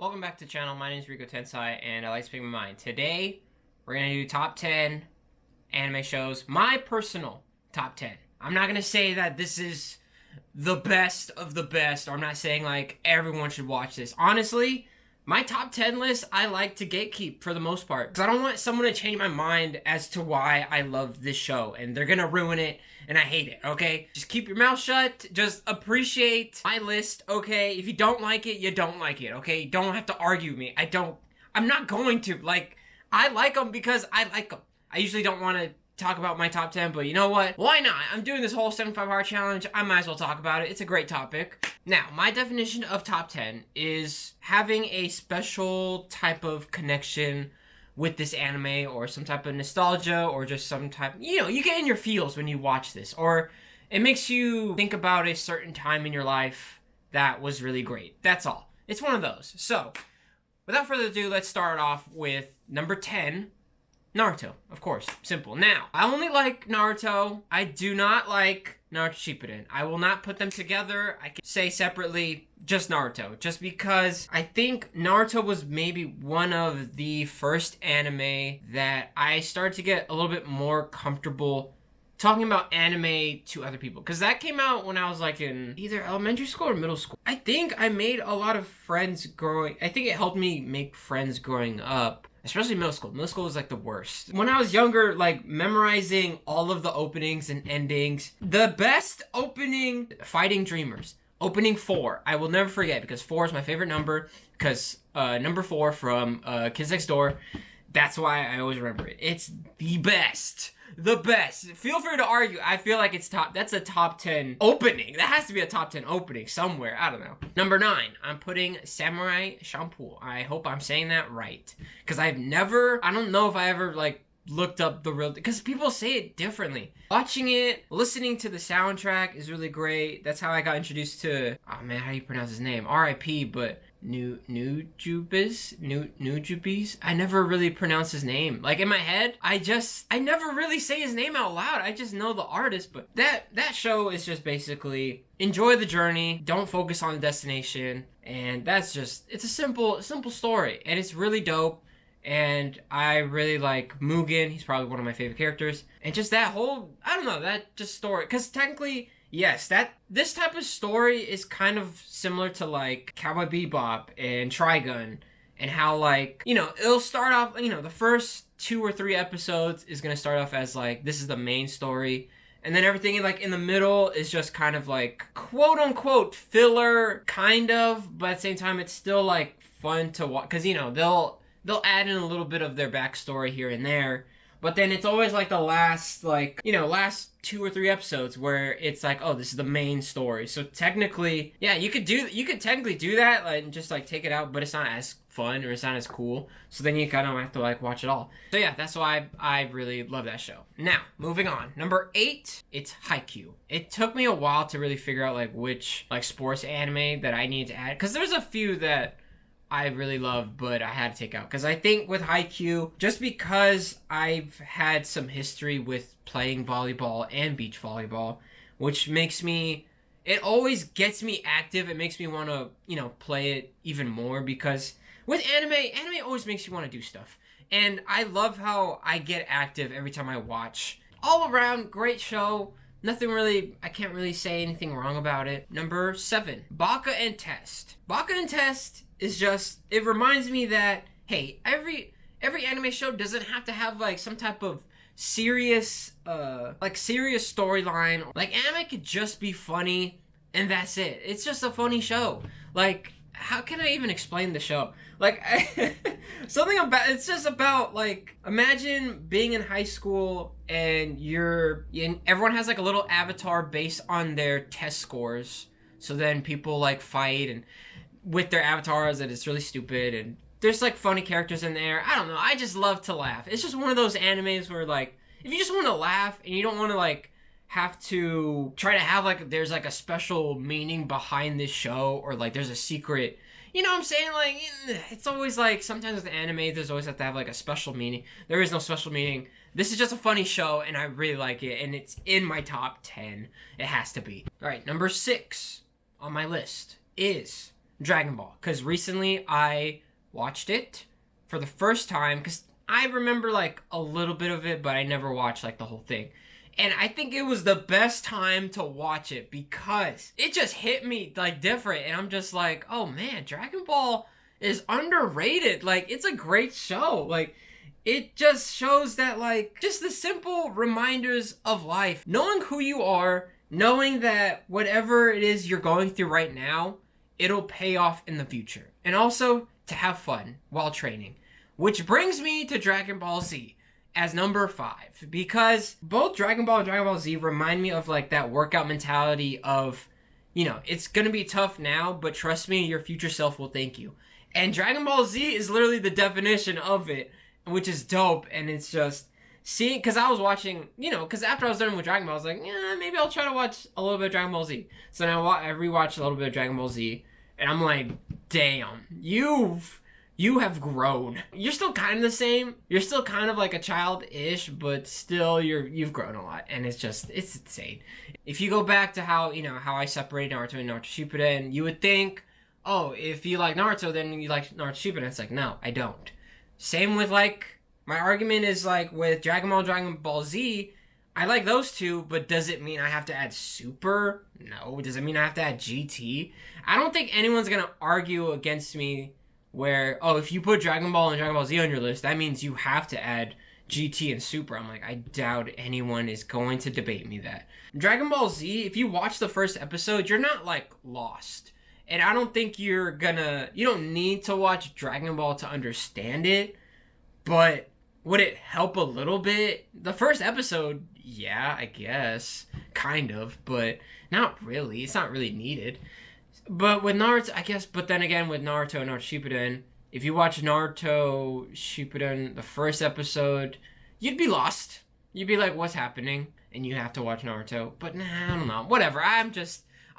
Welcome back to the channel. My name is Rico Tensai, and I like to speak my mind. Today, we're going to do top 10 anime shows. My personal top 10. I'm not going to say that this is the best of the best, or I'm not saying, like, everyone should watch this. Honestly, my top 10 list, I like to gatekeep for the most part. Because I don't want someone to change my mind as to why I love this show. And they're going to ruin it, and I hate it, okay? Just keep your mouth shut. Just appreciate my list, okay? If you don't like it, you don't like it, okay? You don't have to argue with me. I'm not going to. Like, I like them because I like them. I usually don't want to talk about my top 10, but you know what? Why not? I'm doing this whole 75-hour challenge. I might as well talk about it. It's a great topic. Now, my definition of top 10 is having a special type of connection with this anime, or some type of nostalgia, or just some type, you get in your feels when you watch this, or it makes you think about a certain time in your life that was really great. That's all. It's one of those. So, without further ado, let's start off with number 10, Naruto, of course. Simple. Now, I only like Naruto. I do not like Naruto Shippuden. I will not put them together. I can say separately just Naruto. Just because I think Naruto was maybe one of the first anime that I started to get a little bit more comfortable talking about anime to other people. Because that came out when I was like in either elementary school or middle school. I think I made a lot of friends I think it helped me make friends growing up. Especially middle school. Middle school was like the worst. When I was younger, like memorizing all of the openings and endings. The best opening, Fighting Dreamers. Opening 4. I will never forget because 4 is my favorite number. Because number 4 from Kids Next Door. That's why I always remember it. It's the best. The best. Feel free to argue. I feel like it's that's a top 10 opening. That has to be a top 10 opening somewhere. I don't know. Number 9, I'm putting Samurai Champloo. I hope I'm saying that right. Because I don't know if I ever, like, looked up the real, because people say it differently. Watching it, listening to the soundtrack is really great. That's how I got introduced to, oh man, how do you pronounce his name? R.I.P., but Nujubes? I never really pronounce his name. Like in my head, I never really say his name out loud. I just know the artist. But that show is just basically enjoy the journey, don't focus on the destination, and that's just, it's a simple story, and it's really dope. And I really like Mugen. He's probably one of my favorite characters. And just that whole, I don't know, that just story. Because technically, yes, this type of story is kind of similar to like Cowboy Bebop and Trigun. And how like, it'll start off, the first 2 or 3 episodes is going to start off as like, this is the main story. And then everything like in the middle is just kind of like quote unquote filler, kind of. But at the same time, it's still like fun to watch. Because, they'll add in a little bit of their backstory here and there. But then it's always like the last 2 or 3 episodes where it's like, oh, this is the main story. So technically, yeah, you could technically do that and just like take it out, but it's not as fun or it's not as cool. So then you kind of have to like watch it all. So yeah, that's why I really love that show. Now, moving on. Number 8, it's Haikyuu. It took me a while to really figure out like which like sports anime that I need to add, because there's a few that I really love, but I had to take out. Because I think with Haikyuu, just because I've had some history with playing volleyball and beach volleyball, which makes me, it always gets me active. It makes me want to, play it even more. Because with anime always makes you want to do stuff. And I love how I get active every time I watch. All around, great show. Nothing really, I can't really say anything wrong about it. Number 7, Baka and Test. Baka and Test is just, it reminds me that, hey, every anime show doesn't have to have like some type of serious storyline. Like anime could just be funny and that's it. It's just a funny show. Like, how can I even explain the show? Like, it's just about like, imagine being in high school and everyone has like a little avatar based on their test scores. So then people like fight and with their avatars, and it's really stupid, and there's like funny characters in there. I don't know, I just love to laugh. It's just one of those animes where like, if you just want to laugh and you don't want to like have to try to have like, there's like a special meaning behind this show, or like there's a secret, you know what I'm saying? Like, it's always like, sometimes with anime, there's always have to have like a special meaning. There is no special meaning. This is just a funny show, and I really like it, and it's in my top 10. It has to be. All right, number 6 on my list is Dragon Ball, because recently I watched it for the first time, because I remember like a little bit of it, but I never watched like the whole thing. And I think it was the best time to watch it because it just hit me like different. And I'm just like, oh man, Dragon Ball is underrated. Like, it's a great show. Like, it just shows that, like, just the simple reminders of life. Knowing who you are, knowing that whatever it is you're going through right now, it'll pay off in the future. And also to have fun while training. Which brings me to Dragon Ball Z as number 5. Because both Dragon Ball and Dragon Ball Z remind me of, like, that workout mentality of, you know, it's gonna be tough now, but trust me, your future self will thank you. And Dragon Ball Z is literally the definition of it, which is dope. And it's just seeing, because I was watching, you know, because after I was done with Dragon Ball, I was like, yeah, maybe I'll try to watch a little bit of Dragon Ball Z. So now I rewatched a little bit of Dragon Ball Z, and I'm like, damn, you have grown. You're still kind of the same. You're still kind of like a child-ish, but still you've grown a lot, and it's insane. If you go back to how I separated Naruto and Naruto Shippuden, you would think, oh, if you like Naruto, then you like Naruto Shippuden. It's like, no, I don't. Same with, like, my argument is, like, with Dragon Ball and Dragon Ball Z, I like those two, but does it mean I have to add Super? No. Does it mean I have to add GT? I don't think anyone's gonna argue against me where, oh, if you put Dragon Ball and Dragon Ball Z on your list, that means you have to add GT and Super. I'm like, I doubt anyone is going to debate me that. Dragon Ball Z, if you watch the first episode, you're not, like, lost. And I don't think you don't need to watch Dragon Ball to understand it, but would it help a little bit? The first episode, yeah, I guess, kind of, but not really. It's not really needed. But with Naruto, I guess, but then again, with Naruto and Naruto Shippuden, if you watch Naruto Shippuden, the first episode, you'd be lost. You'd be like, what's happening? And you have to watch Naruto. But nah, I don't know. Whatever,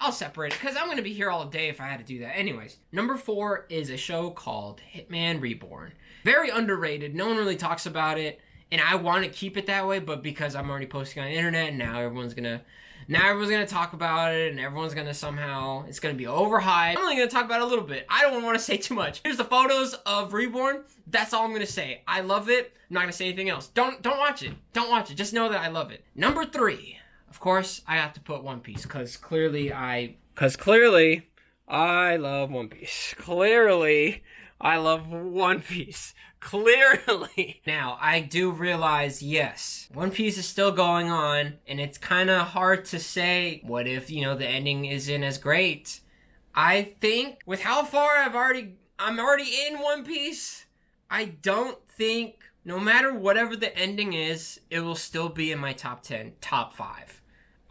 I'll separate it, because I'm going to be here all day if I had to do that. Anyways, number 4 is a show called Hitman Reborn. Very underrated. No one really talks about it, and I want to keep it that way, but because I'm already posting on the internet, and now everyone's going to talk about it, and everyone's going to somehow, it's going to be overhyped. I'm only going to talk about it a little bit. I don't want to say too much. Here's the photos of Reborn. That's all I'm going to say. I love it. I'm not going to say anything else. Don't watch it. Don't watch it. Just know that I love it. Number 3. Of course, I have to put One Piece, because clearly I love One Piece. Clearly, I love One Piece. Clearly. Now, I do realize, yes, One Piece is still going on, and it's kind of hard to say, what if, the ending isn't as great? I think, with how far I'm already in One Piece, I don't think, no matter whatever the ending is, it will still be in my top 10, top 5.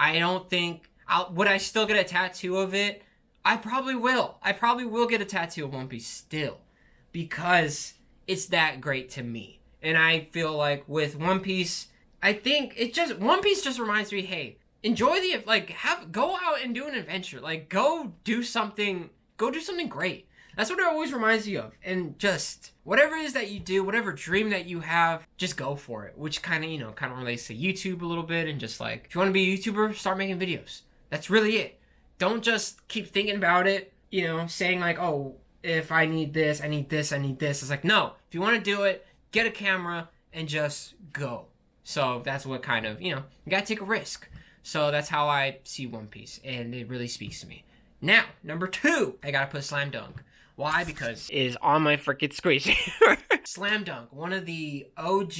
I don't think, would I still get a tattoo of it? I probably will. I probably will get a tattoo of One Piece still, because it's that great to me. And I feel like with One Piece, I think One Piece just reminds me, hey, enjoy go out and do an adventure. Like, go do something great. That's what it always reminds you of. And just whatever it is that you do, whatever dream that you have, just go for it. Which kind of relates to YouTube a little bit. And just like, if you want to be a YouTuber, start making videos. That's really it. Don't just keep thinking about it, saying like, oh, if I need this, I need this, I need this. It's like, no, if you want to do it, get a camera and just go. So that's what kind of, you gotta take a risk. So that's how I see One Piece, and it really speaks to me. Now, number 2, I gotta put Slam Dunk. Why? Because it is on my freaking screen. Slam Dunk, one of the OG,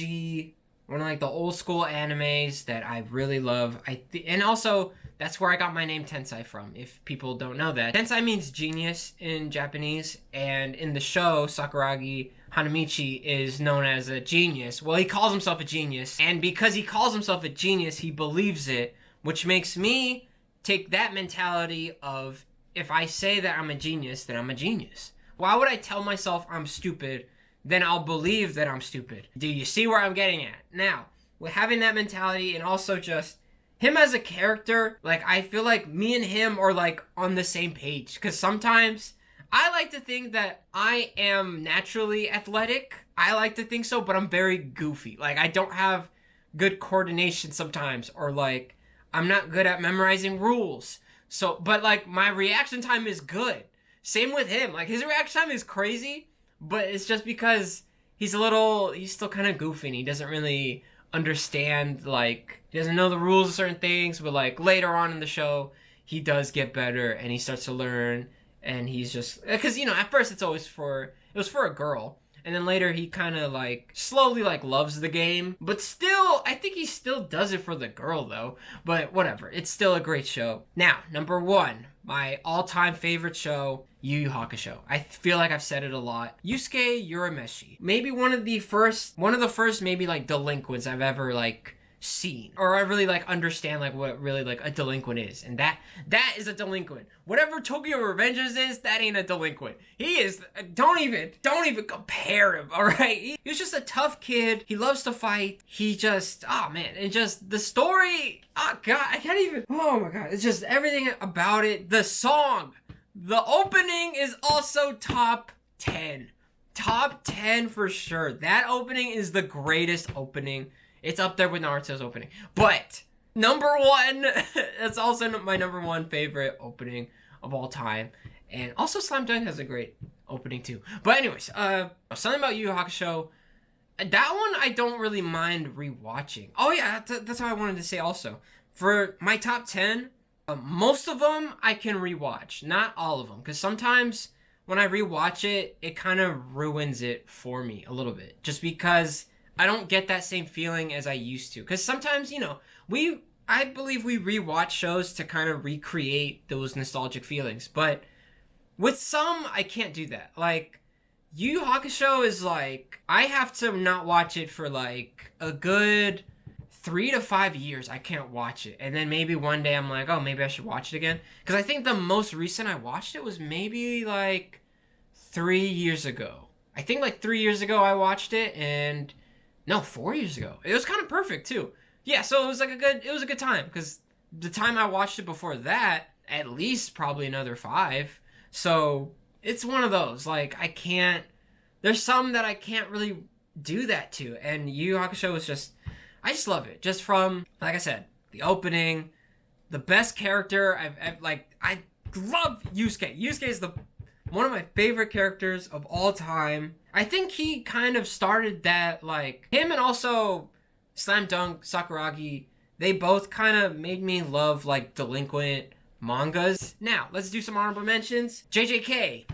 one of like the old school animes that I really love. And also, that's where I got my name Tensai from, if people don't know that. Tensai means genius in Japanese, and in the show, Sakuragi Hanamichi is known as a genius. Well, he calls himself a genius, and because he calls himself a genius, he believes it, which makes me take that mentality of, if I say that I'm a genius, then I'm a genius. Why would I tell myself I'm stupid? Then I'll believe that I'm stupid. Do you see where I'm getting at? Now, with having that mentality, and also just him as a character, like, I feel like me and him are like on the same page. Because sometimes I like to think that I am naturally athletic. I like to think so, but I'm very goofy. Like, I don't have good coordination sometimes, or like, I'm not good at memorizing rules. So, but like, my reaction time is good. Same with him. Like, his reaction time is crazy, but it's just because he's still kind of goofy and he doesn't really understand, like, he doesn't know the rules of certain things, but, like, later on in the show, he does get better and he starts to learn, and he's just, because, you know, at first it was for a girl, and then later he kind of, like, slowly, like, loves the game, but still, I think he still does it for the girl, though, but whatever, it's still a great show. Now, number 1, my all-time favorite show, Yu Yu Hakusho. I feel like I've said it a lot. Yusuke Urameshi. Maybe one of the first, maybe, like, delinquents I've ever, like, seen. Or I really, like, understand, like, what really, like, a delinquent is. And that is a delinquent. Whatever Tokyo Revengers is, that ain't a delinquent. He is, don't even compare him, alright? He was just a tough kid. He loves to fight. He just, oh, man. And just, the story, oh, God, I can't even, oh, my God. It's just everything about it. The song. The opening is also top 10. Top 10 for sure. That opening is the greatest opening. It's up there with Naruto's opening. But number 1, that's also my number 1 favorite opening of all time. And also Slam Dunk has a great opening too. But anyways, something about Yu Yu Hakusho. That one I don't really mind rewatching. Oh yeah, that's what I wanted to say also. For my top 10, most of them I can rewatch. Not all of them. Because sometimes when I rewatch it, it kind of ruins it for me a little bit. Just because I don't get that same feeling as I used to. Because sometimes, you know, I believe we rewatch shows to kind of recreate those nostalgic feelings. But with some, I can't do that. Like, Yu Yu Hakusho is like, I have to not watch it for like a good 3 to 5 years. I can't watch it. And then maybe one day I'm like, oh, maybe I should watch it again. Because I think the most recent I watched it was maybe like 3 years ago. I think like 3 years ago I watched it, and no, 4 years ago. It was kind of perfect too. Yeah, so it was a good time, because the time I watched it before that, at least probably another 5. So it's one of those, like, there's some that I can't really do that to, and Yu Yu Hakusho is just, I just love it. Just from, like I said, the opening, the best character I love Yusuke. Yusuke is one of my favorite characters of all time. I think he kind of started that, like, him and also Slam Dunk, Sakuragi, they both kind of made me love, like, delinquent mangas. Now, let's do some honorable mentions. JJK.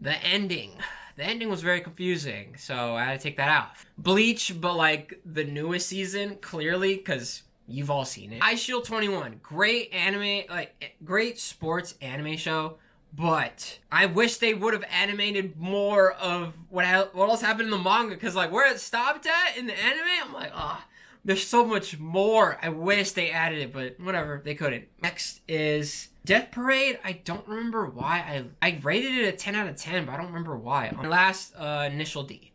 The ending was very confusing, so I had to take that out. Bleach, but, like, the newest season, clearly, because you've all seen it. Ice Shield 21, great anime, like, great sports anime show, but I wish they would have animated more of what else happened in the manga, because, like, where it stopped at in the anime, I'm like, there's so much more. I wish they added it, but whatever, they couldn't. Next is Death Parade. I don't remember why. I rated it a 10 out of 10, but I don't remember why. Last, Initial D.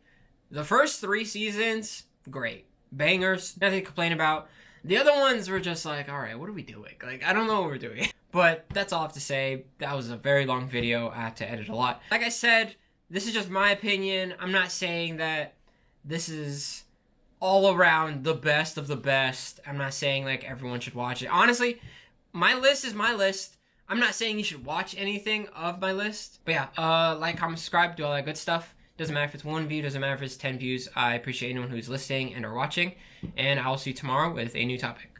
The first 3 seasons, great. Bangers, nothing to complain about. The other ones were just like, alright, what are we doing? Like, I don't know what we're doing. But that's all I have to say. That was a very long video. I have to edit a lot. Like I said, this is just my opinion. I'm not saying that this is all around the best of the best. I'm not saying, like, everyone should watch it. Honestly, my list is my list. I'm not saying you should watch anything of my list. But yeah, like, comment, subscribe, do all that good stuff. Doesn't matter if it's 1 view, doesn't matter if it's 10 views. I appreciate anyone who's listening and or watching. And I'll see you tomorrow with a new topic.